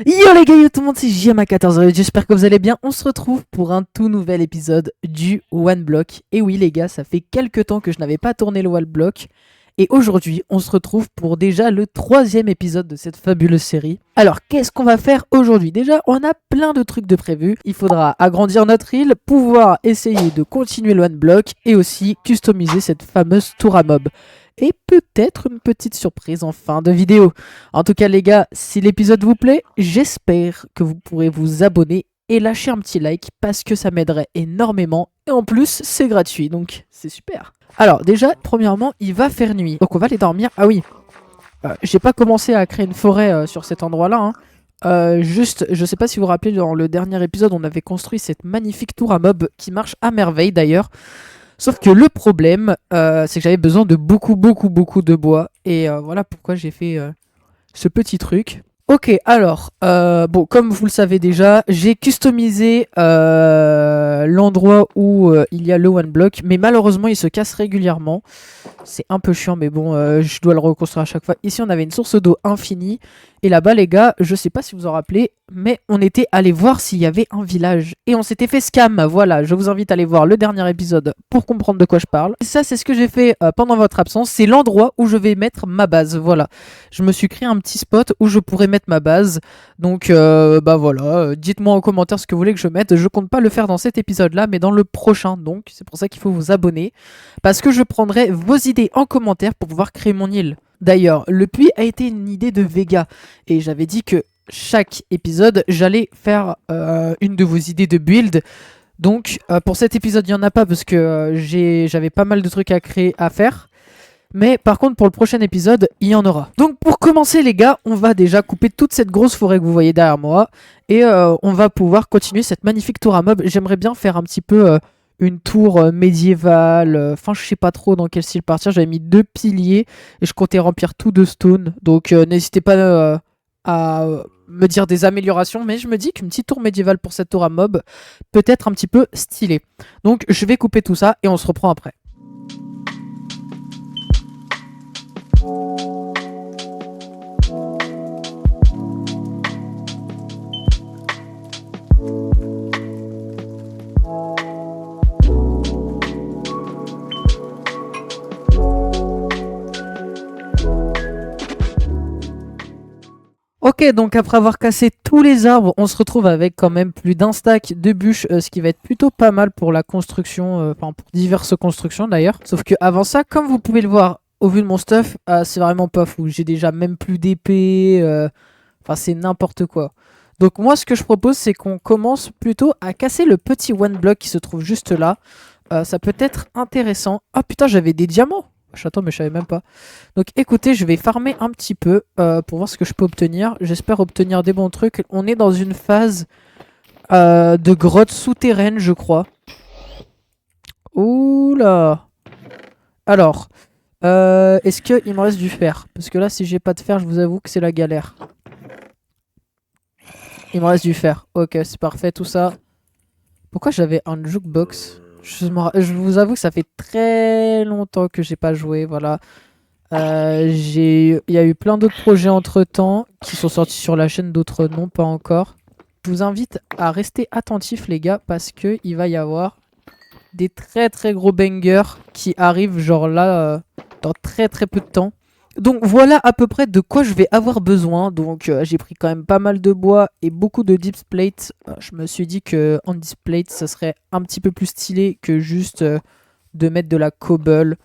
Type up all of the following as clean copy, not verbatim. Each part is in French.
Yo les gars, yo tout le monde, c'est JMA14, j'espère que vous allez bien. On se retrouve pour un tout nouvel épisode du One Block. Et oui les gars, ça fait quelques temps que je n'avais pas tourné le One Block. Et aujourd'hui, on se retrouve pour déjà le troisième épisode de cette fabuleuse série. Alors, qu'est-ce qu'on va faire aujourd'hui? Déjà, on a plein de trucs de prévus. Il faudra agrandir notre île, pouvoir essayer de continuer le One Block et aussi customiser cette fameuse tour à mob. Et peut-être une petite surprise en fin de vidéo. En tout cas les gars, si l'épisode vous plaît, j'espère que vous pourrez vous abonner et lâcher un petit like parce que ça m'aiderait énormément. Et en plus, c'est gratuit, donc c'est super. Alors déjà, premièrement, il va faire nuit. Donc on va aller dormir. Ah oui, j'ai pas commencé à créer une forêt sur cet endroit-là. Juste, je sais pas si vous vous rappelez, dans le dernier épisode, on avait construit cette magnifique tour à mob qui marche à merveille d'ailleurs. Sauf que le problème, c'est que j'avais besoin de beaucoup de bois. Et voilà pourquoi j'ai fait ce petit truc. Ok, alors, bon, comme vous le savez déjà, j'ai customisé l'endroit où il y a le One Block. Mais malheureusement, il se casse régulièrement. C'est un peu chiant, mais bon, je dois le reconstruire à chaque fois. Ici, on avait une source d'eau infinie. Et là-bas, les gars, je sais pas si vous en rappelez, mais on était allé voir s'il y avait un village. Et on s'était fait scam. Voilà, je vous invite à aller voir le dernier épisode pour comprendre de quoi je parle. Et ça, c'est ce que j'ai fait pendant votre absence. C'est l'endroit où je vais mettre ma base. Voilà. Je me suis créé un petit spot où je pourrais mettre ma base. Donc, bah voilà. Dites-moi en commentaire ce que vous voulez que je mette. Je compte pas le faire dans cet épisode-là, mais dans le prochain. Donc, c'est pour ça qu'il faut vous abonner. Parce que je prendrai vos idées en commentaire pour pouvoir créer mon île. D'ailleurs, le puits a été une idée de Vega. Et j'avais dit que chaque épisode, j'allais faire une de vos idées de build. Donc, pour cet épisode, il n'y en a pas parce que j'avais pas mal de trucs à créer, à faire. Mais par contre, pour le prochain épisode, il y en aura. Donc, pour commencer, les gars, on va déjà couper toute cette grosse forêt que vous voyez derrière moi. Et on va pouvoir continuer cette magnifique tour à mob. J'aimerais bien faire un petit peu une tour médiévale. Enfin, je sais pas trop dans quel style partir. J'avais mis 2 piliers et je comptais remplir tout de stone. Donc, n'hésitez pas à me dire des améliorations. Mais je me dis qu'une petite tour médiévale pour cette tour à mob peut être un petit peu stylée. Donc, je vais couper tout ça et on se reprend après. Ok, donc après avoir cassé tous les arbres, on se retrouve avec quand même plus d'un stack de bûches, ce qui va être plutôt pas mal pour la construction, enfin pour diverses constructions d'ailleurs. Sauf que avant ça, comme vous pouvez le voir au vu de mon stuff, c'est vraiment pas fou. J'ai déjà même plus d'épée, enfin c'est n'importe quoi. Donc moi ce que je propose c'est qu'on commence plutôt à casser le petit one block qui se trouve juste là. Ça peut être intéressant. Oh putain, j'avais des diamants! Attends, mais je savais même pas. Donc écoutez, je vais farmer un petit peu pour voir ce que je peux obtenir. J'espère obtenir des bons trucs. On est dans une phase de grotte souterraine, je crois. Oula. Alors, est-ce qu'il me reste du fer? Parce que là, si j'ai pas de fer, je vous avoue que c'est la galère. Il me reste du fer. Ok, c'est parfait, tout ça. Pourquoi j'avais un jukebox? Je vous avoue que ça fait très longtemps que j'ai pas joué, voilà. Il y a eu plein d'autres projets entre temps qui sont sortis sur la chaîne, d'autres non, pas encore. Je vous invite à rester attentifs les gars parce que il va y avoir des très gros bangers qui arrivent genre là dans très peu de temps. Donc voilà à peu près de quoi je vais avoir besoin. Donc j'ai pris quand même pas mal de bois et beaucoup de displates. Je me suis dit que en displate ça serait un petit peu plus stylé que juste de mettre de la cobble.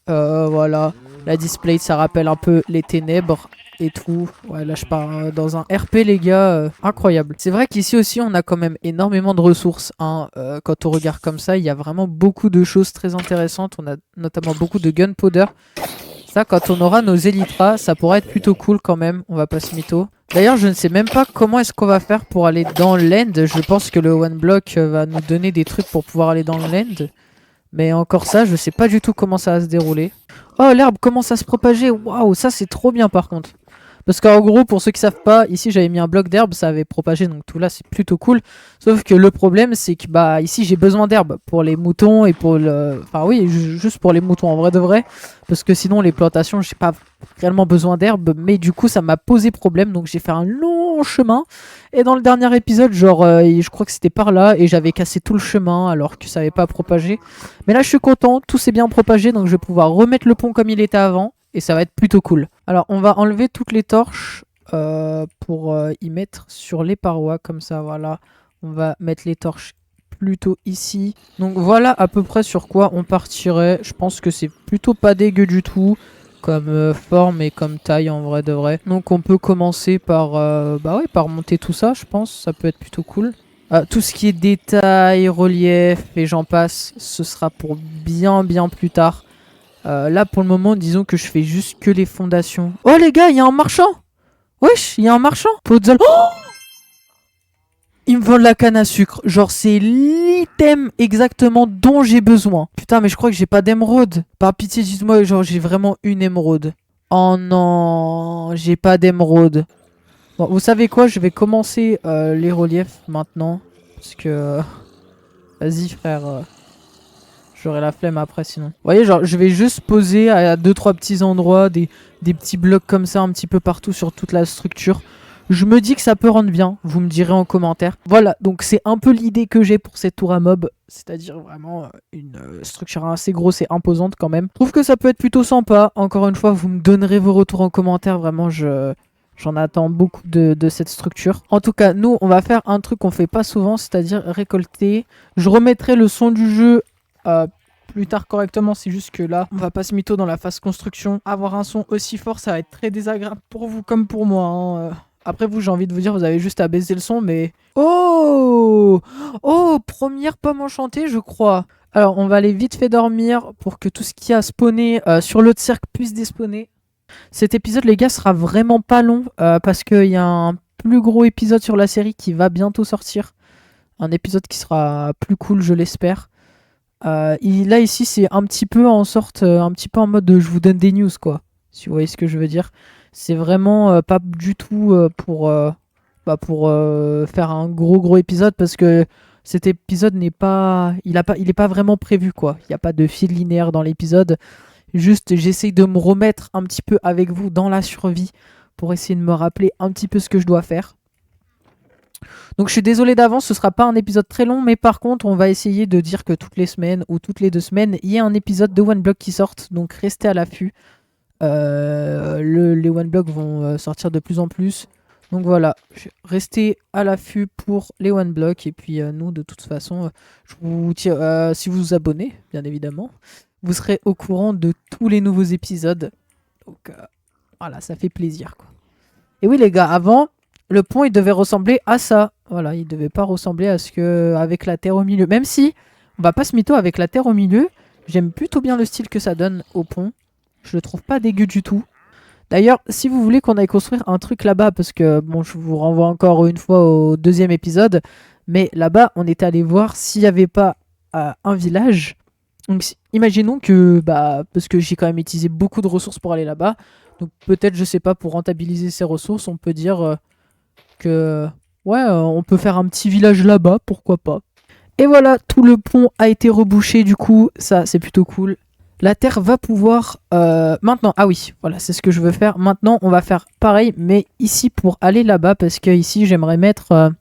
Voilà, la display ça rappelle un peu les ténèbres et tout. Ouais, là je pars dans un RP les gars, incroyable. C'est vrai qu'ici aussi on a quand même énormément de ressources. Hein. Quand on regarde comme ça, il y a vraiment beaucoup de choses très intéressantes. On a notamment beaucoup de gunpowder. Ça, quand on aura nos élytras, ça pourra être plutôt cool quand même. On va pas se mytho. D'ailleurs, je ne sais même pas comment est-ce qu'on va faire pour aller dans l'end. Je pense que le one block va nous donner des trucs pour pouvoir aller dans l'end. Mais encore ça, je sais pas du tout comment ça va se dérouler. Oh, l'herbe commence à se propager. Waouh, ça c'est trop bien par contre. Parce qu'en gros, pour ceux qui savent pas, ici j'avais mis un bloc d'herbe, ça avait propagé, donc tout là c'est plutôt cool. Sauf que le problème c'est que bah ici j'ai besoin d'herbe pour les moutons et pour le... Enfin oui, juste pour les moutons en vrai de vrai. Parce que sinon les plantations, j'ai pas réellement besoin d'herbe. Mais du coup ça m'a posé problème, donc j'ai fait un en chemin. Et dans le dernier épisode, genre, je crois que c'était par là et j'avais cassé tout le chemin alors que ça n'avait pas propagé. Mais là, je suis content, tout s'est bien propagé, donc je vais pouvoir remettre le pont comme il était avant et ça va être plutôt cool. Alors, on va enlever toutes les torches pour y mettre sur les parois, comme ça, voilà. On va mettre les torches plutôt ici. Donc voilà à peu près sur quoi on partirait. Je pense que c'est plutôt pas dégueu du tout comme forme et comme taille en vrai de vrai. Donc on peut commencer par, par monter tout ça, je pense. Ça peut être plutôt cool. Tout ce qui est détails, relief et j'en passe, ce sera pour bien plus tard. Là pour le moment, disons que je fais juste que les fondations. Oh les gars, il y a un marchand! Wesh, il y a un marchand! Podzol. Oh, il me vole la canne à sucre. Genre, c'est l'item exactement dont j'ai besoin. Putain, mais je crois que j'ai pas d'émeraude. Par pitié, dites-moi, genre, j'ai vraiment une émeraude. Oh non, j'ai pas d'émeraude. Bon, vous savez quoi? Je vais commencer les reliefs maintenant. Parce que... Vas-y, frère. J'aurai la flemme après, sinon. Vous voyez, genre, je vais juste poser à 2-3 petits endroits des petits blocs comme ça un petit peu partout sur toute la structure. Je me dis que ça peut rendre bien, vous me direz en commentaire. Voilà, donc c'est un peu l'idée que j'ai pour cette tour à mob, c'est-à-dire vraiment une structure assez grosse et imposante quand même. Je trouve que ça peut être plutôt sympa. Encore une fois, vous me donnerez vos retours en commentaire, vraiment j'en attends beaucoup de cette structure. En tout cas, nous, on va faire un truc qu'on fait pas souvent, c'est-à-dire récolter. Je remettrai le son du jeu plus tard correctement, c'est juste que là, on va pas se mytho dans la phase construction. Avoir un son aussi fort, ça va être très désagréable pour vous comme pour moi, hein. Après vous, j'ai envie de vous dire, vous avez juste à baisser le son, mais... Oh! Oh! Première pomme enchantée, je crois. Alors, on va aller vite fait dormir pour que tout ce qui a spawné sur l'autre cercle puisse despawner. Cet épisode, les gars, sera vraiment pas long parce qu'il y a un plus gros épisode sur la série qui va bientôt sortir. Un épisode qui sera plus cool, je l'espère. Là, ici, c'est un petit peu en sorte... un petit peu en mode de, je vous donne des news, quoi. Si vous voyez ce que je veux dire. C'est vraiment pas du tout pour faire un gros épisode parce que cet épisode n'est pas... Il est pas vraiment prévu, quoi. Il n'y a pas de fil linéaire dans l'épisode. Juste, j'essaye de me remettre un petit peu avec vous dans la survie pour essayer de me rappeler un petit peu ce que je dois faire. Donc je suis désolé d'avance, ce sera pas un épisode très long, mais par contre on va essayer de dire que toutes les semaines ou toutes les 2 semaines, il y a un épisode de One Block qui sortent, donc restez à l'affût. Les One Block vont sortir de plus en plus. Donc voilà, restez à l'affût pour les One Block. Et puis nous, de toute façon, si vous vous abonnez, bien évidemment, vous serez au courant de tous les nouveaux épisodes. Donc voilà, ça fait plaisir, quoi. Et oui les gars, avant, le pont il devait ressembler à ça. Voilà, il devait pas ressembler à ce que avec la terre au milieu. Même si, on va pas se mytho avec la terre au milieu, j'aime plutôt bien le style que ça donne au pont. Je le trouve pas dégueu du tout. D'ailleurs, si vous voulez qu'on aille construire un truc là-bas, parce que bon, je vous renvoie encore une fois au 2e épisode, mais là-bas, on était allé voir s'il n'y avait pas un village. Donc, imaginons que, parce que j'ai quand même utilisé beaucoup de ressources pour aller là-bas, donc peut-être, je sais pas, pour rentabiliser ces ressources, on peut dire que, ouais, on peut faire un petit village là-bas, pourquoi pas. Et voilà, tout le pont a été rebouché, du coup, ça, c'est plutôt cool. La terre va pouvoir... maintenant, ah oui, voilà, c'est ce que je veux faire. Maintenant, on va faire pareil, mais ici pour aller là-bas, parce que ici, j'aimerais mettre...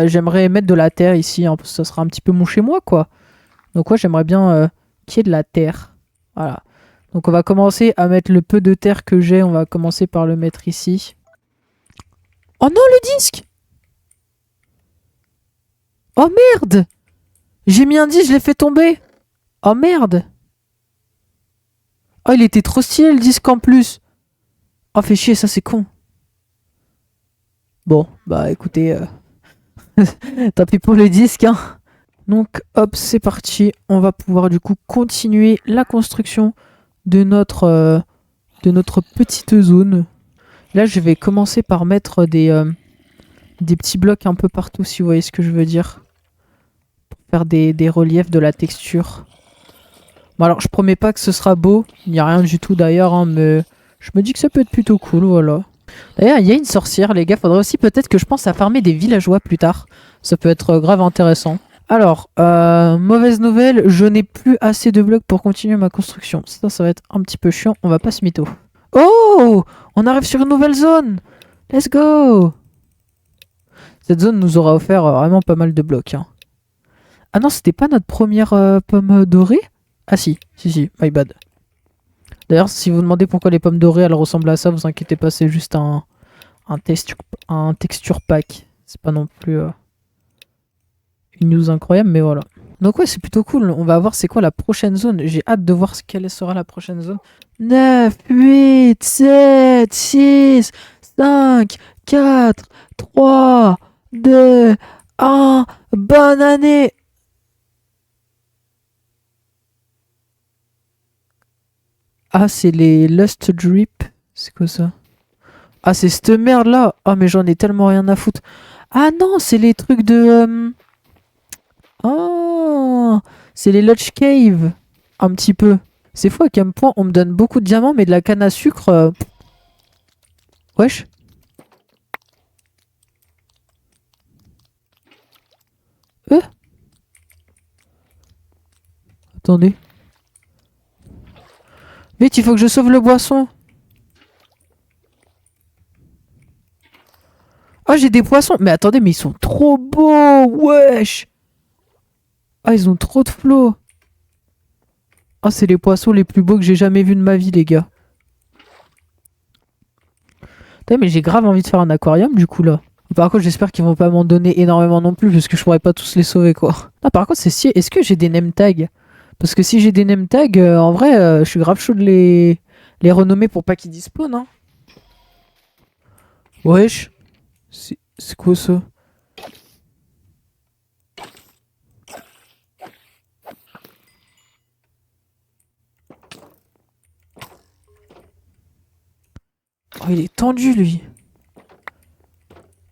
j'aimerais mettre de la terre ici, hein, parce que ça sera un petit peu mon chez moi, quoi. Donc ouais, j'aimerais bien qu'il y ait de la terre. Voilà. Donc on va commencer à mettre le peu de terre que j'ai, on va commencer par le mettre ici. Oh non, le disque! Oh merde! J'ai mis un disque, je l'ai fait tomber! Oh merde! Oh, il était trop stylé le disque en plus. Oh, fait chier, ça c'est con. Bon, bah écoutez, tant pis pour le disque, hein. Donc, hop, c'est parti. On va pouvoir du coup continuer la construction de notre petite zone. Là, je vais commencer par mettre des petits blocs un peu partout, si vous voyez ce que je veux dire. Pour faire des reliefs, de la texture. Bon alors je promets pas que ce sera beau, il n'y a rien du tout d'ailleurs, hein, mais je me dis que ça peut être plutôt cool, voilà. D'ailleurs il y a une sorcière les gars, faudrait aussi peut-être que je pense à farmer des villageois plus tard, ça peut être grave intéressant. Alors, mauvaise nouvelle, je n'ai plus assez de blocs pour continuer ma construction, ça va être un petit peu chiant, on va pas se mytho. Oh, on arrive sur une nouvelle zone, let's go. Cette zone nous aura offert vraiment pas mal de blocs. Hein. Ah non, c'était pas notre première pomme dorée? Ah si, si, my bad. D'ailleurs, si vous demandez pourquoi les pommes dorées elles ressemblent à ça, vous inquiétez pas, c'est juste un texture pack. C'est pas non plus une news incroyable, mais voilà. Donc ouais, c'est plutôt cool. On va voir c'est quoi la prochaine zone. J'ai hâte de voir quelle sera la prochaine zone. 9, 8, 7, 6, 5, 4, 3, 2, 1. Bonne année! Ah, c'est les Lust Drip. C'est quoi ça? Ah, c'est cette merde là. Ah, mais j'en ai tellement rien à foutre. Ah non, c'est les trucs de... Oh, c'est les Lodge Cave. Un petit peu. C'est fou à quel point on me donne beaucoup de diamants, mais de la canne à sucre... Wesh. Attendez. Vite, il faut que je sauve le boisson. Ah, j'ai des poissons. Mais attendez, mais ils sont trop beaux. Wesh. Ah, ils ont trop de flots. Ah, c'est les poissons les plus beaux que j'ai jamais vus de ma vie, les gars. Putain, mais j'ai grave envie de faire un aquarium, du coup, là. Par contre, j'espère qu'ils vont pas m'en donner énormément non plus, parce que je pourrais pas tous les sauver, quoi. Ah, par contre, c'est si... Est-ce que j'ai des name tags? Parce que si j'ai des name tags, en vrai, je suis grave chaud de les renommer pour pas qu'ils dispawnent, hein. Wesh. C'est quoi ça? Oh, il est tendu, lui.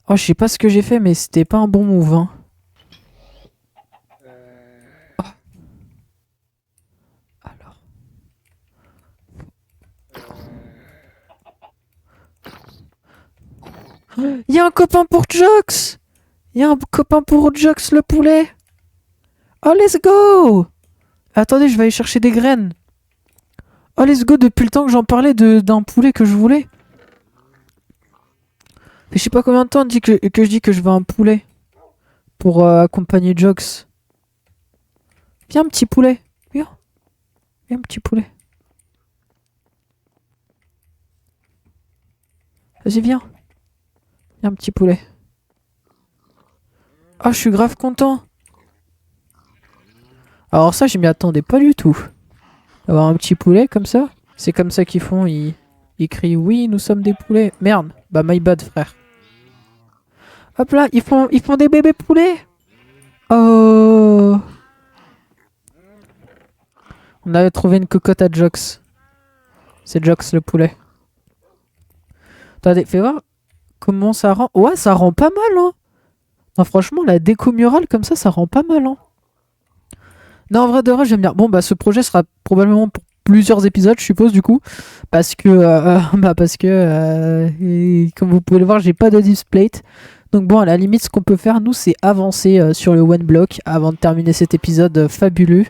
Oh, je sais pas ce que j'ai fait, mais c'était pas un bon move, hein. Alors. Il y a un copain pour Jox! Il y a un copain pour Jox le poulet! Oh, let's go! Attendez, je vais aller chercher des graines. Oh, let's go, depuis le temps que j'en parlais d'un poulet que je voulais. Mais je sais pas combien de temps que je dis que je veux un poulet. Pour accompagner Jox. Viens, petit poulet. Viens. Viens, petit poulet. Vas-y, viens. Viens, petit poulet. Ah, je suis grave content. Alors ça, je m'y attendais pas du tout. Avoir un petit poulet comme ça. C'est comme ça qu'ils font. Ils crient oui, nous sommes des poulets. Merde. Bah, my bad, frère. Hop là, ils font des bébés poulets. Oh. On avait trouvé une cocotte à Jox. C'est Jox le poulet. Attendez, fais voir comment ça rend. Ouais, ça rend pas mal, hein. Non, franchement, la déco murale comme ça rend pas mal, hein. Non, en vrai de vrai, j'aime bien. Bon, bah, ce projet sera probablement pour plusieurs épisodes, je suppose, du coup. Parce que, comme vous pouvez le voir, j'ai pas de displate. Donc bon, à la limite, ce qu'on peut faire, nous, c'est avancer sur le one block avant de terminer cet épisode fabuleux.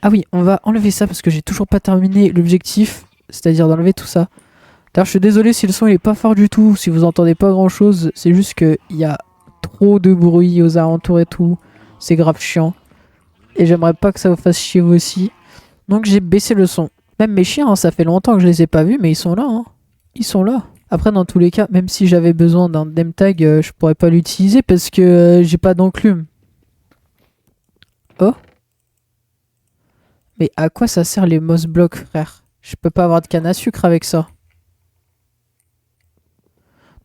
Ah oui, on va enlever ça parce que j'ai toujours pas terminé l'objectif, c'est-à-dire d'enlever tout ça. D'ailleurs, je suis désolé si le son il est pas fort du tout, si vous entendez pas grand-chose, c'est juste qu'il y a trop de bruit aux alentours et tout. C'est grave chiant. Et j'aimerais pas que ça vous fasse chier vous aussi. Donc j'ai baissé le son. Même mes chiens, hein, ça fait longtemps que je les ai pas vus, mais ils sont là, hein. Ils sont là. Après, dans tous les cas, même si j'avais besoin d'un name tag, je pourrais pas l'utiliser parce que j'ai pas d'enclume. Oh. Mais à quoi ça sert les moss blocks, frère? Je peux pas avoir de canne à sucre avec ça.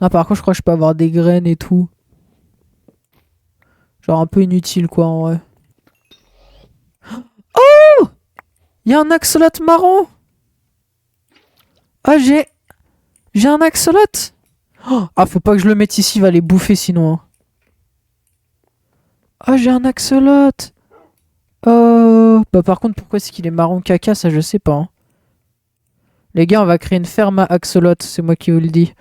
Non, par contre, je crois que je peux avoir des graines et tout. Genre un peu inutile, quoi, en vrai. Oh! Il y a un axolot marron! Ah, j'ai un axolot! Oh, ah, faut pas que je le mette ici, il va les bouffer sinon. Hein. Ah, j'ai un axolot! Oh! Bah, par contre, pourquoi est-ce qu'il est marron caca, ça je sais pas. Hein. Les gars, on va créer une ferme à axolot, c'est moi qui vous le dis.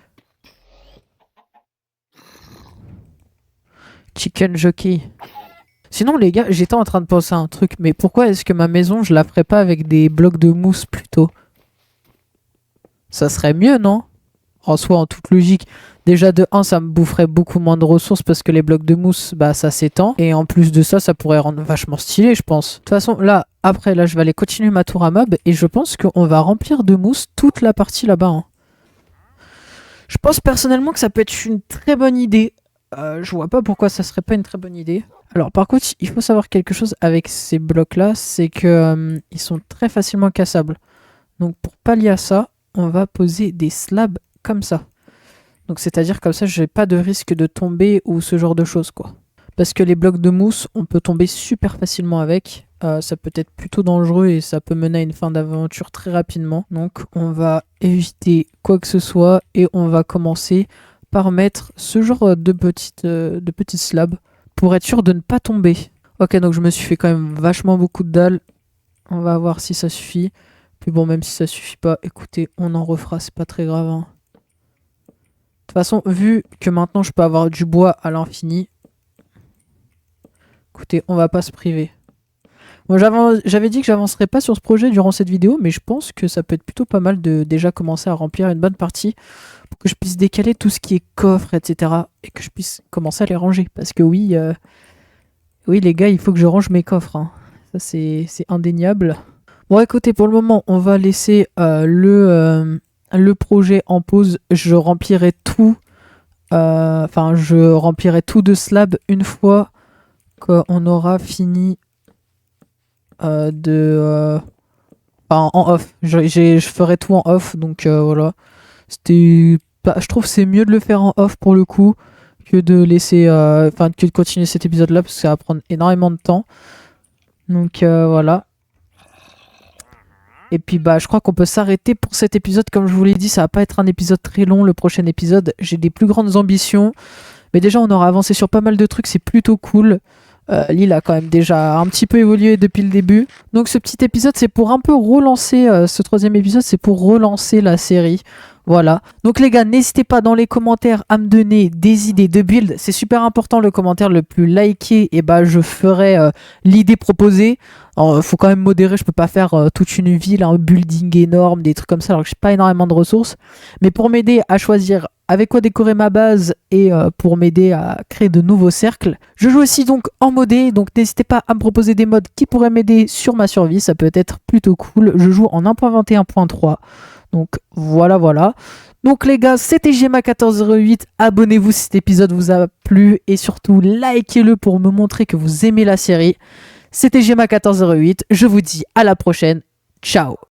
Chicken jockey. Sinon, les gars, j'étais en train de penser à un truc, mais pourquoi est-ce que ma maison, je la ferais pas avec des blocs de mousse plutôt? Ça serait mieux, non? en soi, en toute logique, déjà de 1, ça me boufferait beaucoup moins de ressources parce que les blocs de mousse, bah ça s'étend. Et en plus de ça, ça pourrait rendre vachement stylé, je pense. De toute façon, là, après, là, je vais aller continuer ma tour à mob et je pense qu'on va remplir de mousse toute la partie là-bas. Hein. Je pense personnellement que ça peut être une très bonne idée. Je vois pas pourquoi ça serait pas une très bonne idée. Alors par contre, il faut savoir quelque chose avec ces blocs-là, c'est que ils sont très facilement cassables. Donc pour pallier à ça, on va poser des slabs comme ça. Donc c'est-à-dire comme ça, j'ai pas de risque de tomber ou ce genre de choses quoi. Parce que les blocs de mousse, on peut tomber super facilement avec. Ça peut être plutôt dangereux et ça peut mener à une fin d'aventure très rapidement. Donc on va éviter quoi que ce soit et on va commencer par mettre ce genre de petites slabs pour être sûr de ne pas tomber. Ok, donc je me suis fait quand même vachement beaucoup de dalles. On va voir si ça suffit. Puis bon, même si ça suffit pas, écoutez, on en refera, c'est pas très grave. Hein. De toute façon, vu que maintenant je peux avoir du bois à l'infini, écoutez, on va pas se priver. Moi, j'avais dit que j'avancerais pas sur ce projet durant cette vidéo, mais je pense que ça peut être plutôt pas mal de déjà commencer à remplir une bonne partie pour que je puisse décaler tout ce qui est coffre, etc. et que je puisse commencer à les ranger. Parce que oui, oui les gars, il faut que je range mes coffres. Hein. Ça, c'est indéniable. Bon, écoutez, pour le moment, on va laisser le projet en pause. Je remplirai tout. Enfin, je remplirai tout de slab une fois qu'on aura fini en off. Je ferai tout en off, donc voilà. Je trouve que c'est mieux de le faire en off pour le coup que de laisser, que de continuer cet épisode-là parce que ça va prendre énormément de temps. Donc voilà. Et puis bah je crois qu'on peut s'arrêter pour cet épisode. Comme je vous l'ai dit, ça va pas être un épisode très long. Le prochain épisode, j'ai des plus grandes ambitions. Mais déjà, on aura avancé sur pas mal de trucs, c'est plutôt cool. L'île a quand même déjà un petit peu évolué depuis le début. Donc ce petit épisode, c'est pour un peu relancer, ce troisième épisode, c'est pour relancer la série. Voilà. Donc les gars, n'hésitez pas dans les commentaires à me donner des idées de build. C'est super important, le commentaire le plus liké, et bah je ferai l'idée proposée. Faut quand même modérer, je peux pas faire toute une ville, un building énorme, des trucs comme ça, alors que j'ai pas énormément de ressources. Mais pour m'aider à choisir avec quoi décorer ma base et pour m'aider à créer de nouveaux cercles. Je joue aussi donc en modé, donc n'hésitez pas à me proposer des mods qui pourraient m'aider sur ma survie, ça peut être plutôt cool. Je joue en 1.21.3, donc voilà. Donc les gars, c'était GMA1408, abonnez-vous si cet épisode vous a plu et surtout likez-le pour me montrer que vous aimez la série. C'était GMA1408, je vous dis à la prochaine, ciao.